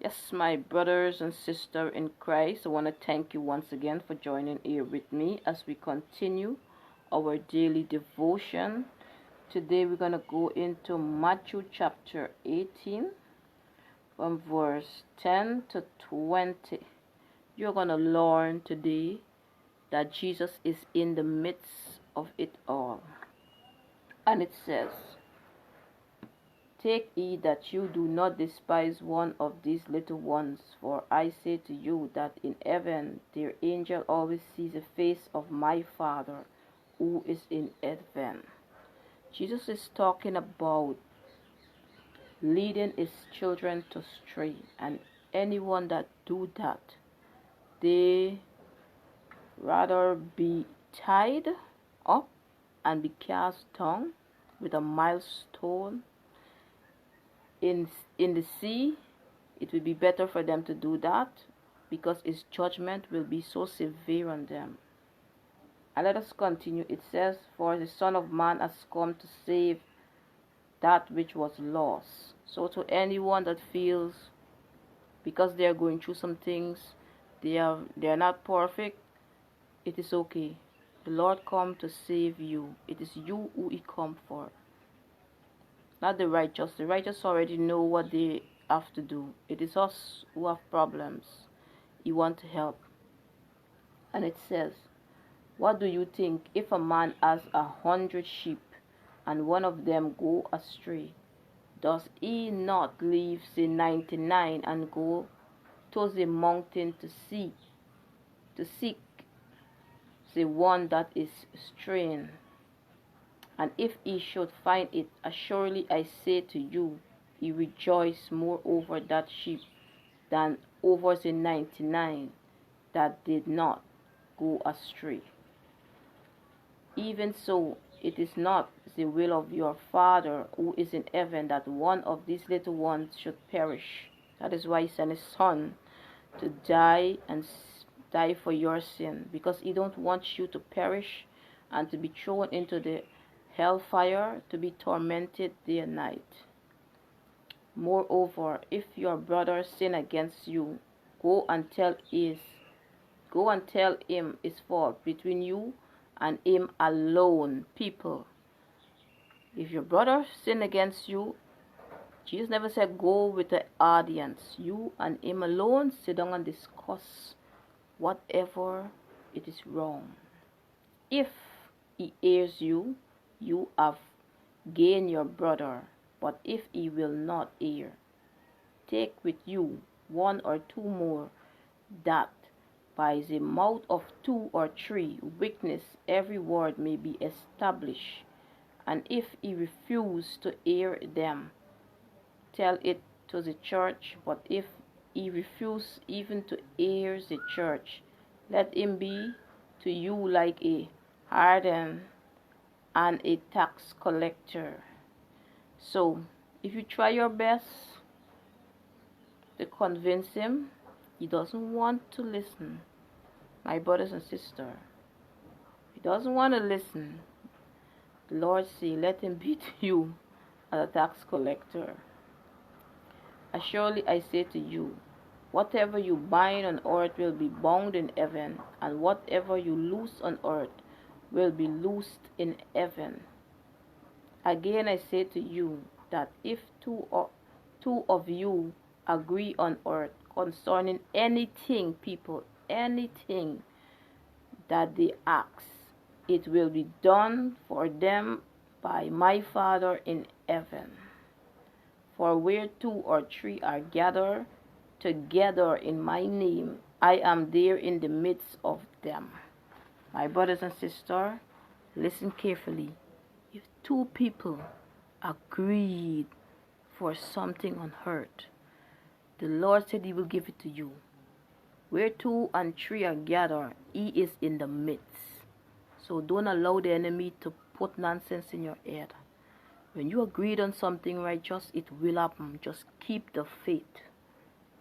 Yes, my brothers and sisters in Christ, I want to thank you once again for joining here with me as we continue our daily devotion. Today we're going to go into Matthew chapter 18 from verse 10 to 20. You're going to learn today that Jesus is in the midst of it all. And it says, "Take heed that you do not despise one of these little ones, for I say to you that in heaven their angel always sees the face of my Father who is in heaven." Jesus is talking about leading his children to stray, and anyone that do that, they rather be tied up and be cast down with a milestone in the sea. It would be better for them to do that, because his judgment will be so severe on them. And let us continue. It says, "For the Son of Man has come to save that which was lost." So to anyone that feels because they are going through some things, they are not perfect, it is okay. The Lord come to save you. It is you who he come for, not the righteous. The righteous already know what they have to do. It is us who have problems. He want to help. And it says, "What do you think if a man has 100 sheep and one of them go astray? Does he not leave the 99 and go to the mountain to seek the one that is straying? And if he should find it, assuredly I say to you, he rejoiced more over that sheep than over the 99 that did not go astray. Even so, it is not the will of your Father who is in heaven that one of these little ones should perish." That is why he sent his Son to die and die for your sin, because he don't want you to perish and to be thrown into the hellfire to be tormented day and night. "Moreover, if your brother sin against you, go and tell him his fault between you and him alone." People, if your brother sin against you, Jesus never said go with the audience. You and him alone sit down and discuss whatever it is wrong. If he hears you, you have gained your brother. But if he will not hear, take with you one or two more, that by the mouth of 2 or 3 witness every word may be established. And if he refuse to hear them, tell it to the church. But if he refuse even to hear the church, let him be to you like a hardened and a tax collector. So if you try your best to convince him, he doesn't want to listen. My brothers and sisters, he doesn't want to listen. The Lord say, let him be to you as a tax collector. Surely I say to you, whatever you bind on earth will be bound in heaven, and whatever you loose on earth will be loosed in heaven. Again I say to you, that if two of you agree on earth concerning anything, people, anything that they ask, it will be done for them by my Father in heaven. For where 2 or 3 are gathered together in my name, I am there in the midst of them." My brothers and sisters, listen carefully. If 2 people agreed for something on earth, the Lord said he will give it to you. Where 2 and 3 are gathered, he is in the midst. So don't allow the enemy to put nonsense in your head. When you agreed on something righteous, it will happen. Just keep the faith.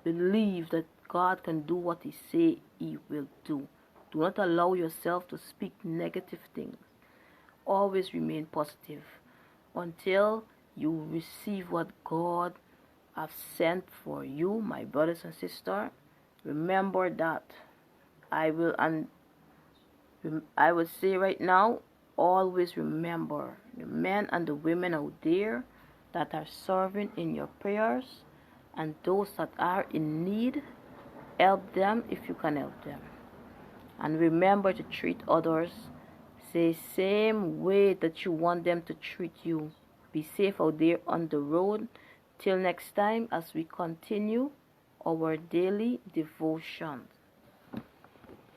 Believe that God can do what he say he will do. Do not allow yourself to speak negative things. Always remain positive until you receive what God have sent for you, my brothers and sisters. Remember that. I will say right now, always remember the men and the women out there that are serving in your prayers, and those that are in need, help them if you can help them. And remember to treat others the same way that you want them to treat you. Be safe out there on the road. Till next time, as we continue our daily devotions.